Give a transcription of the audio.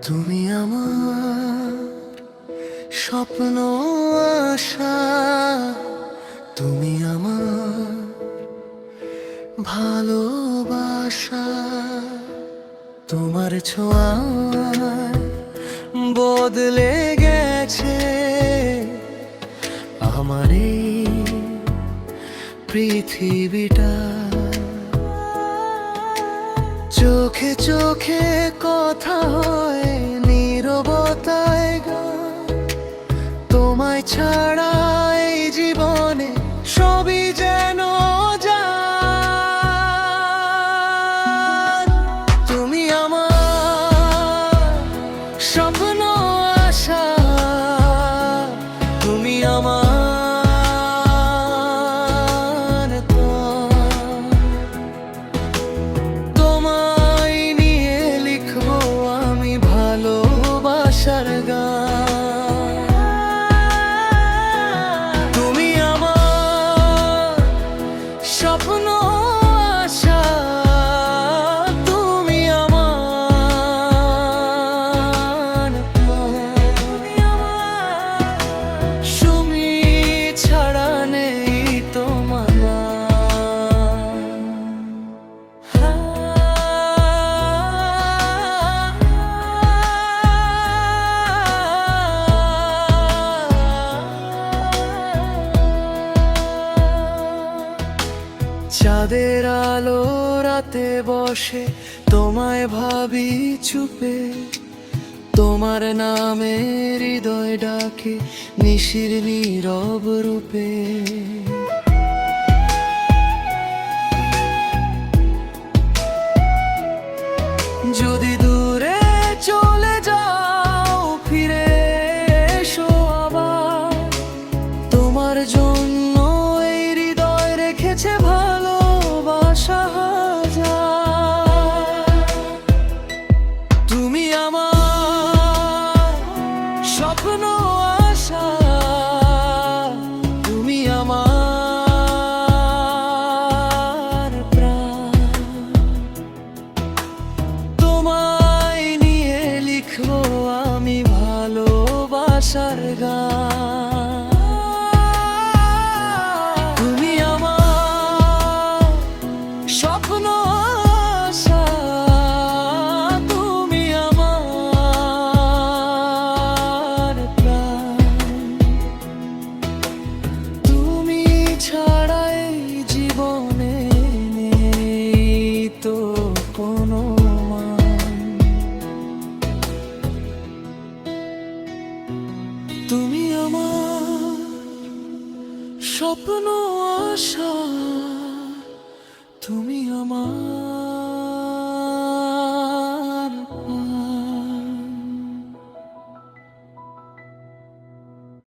তুমি আমার স্বপ্ন আশা, তুমি আমার ভালোবাসা। তোমার ছোঁয়ায় বদলে গেছে আমার এই পৃথিবীটা। চোখে চোখে কথা হয়, নীরবতায় গান। তোমায় ছাড়া এই জীবনে সবই যেন জান। তুমি আমার স্বপ্ন আশা, তুমি আমার প্রাণ। তোমায় নিয়ে লিখবো আমি ভালোবাসার গান। তুমি আমার স্বপ্ন আশা, তুমি আমার প্রাণ। তুমি ছাড়া নেই তোমার চাঁদের আলো রাতে বসে তোমায় ভাবি চুপে। তোমার নামে হৃদয় ডাকে নিশির নীরব রূপে। যদি দূরে চলে যাও ফিরে এসো আবার। তোমার জন্য এই হৃদয় রেখেছে ভালোবাসা হাজার। তুমি আমার স্বপ্ন আশা, তুমি আমার প্রাণ। তোমায় নিয়ে লিখবো আমি ভালোবাসার গান। তুমি আমার স্বপ্ন আশা, তুমি আমার প্রাণ। তুমি ছাড়া এই জীবনে নেই তো কোনো মান। তুমি আমার স্বপ্ন আশা, তুমি আমার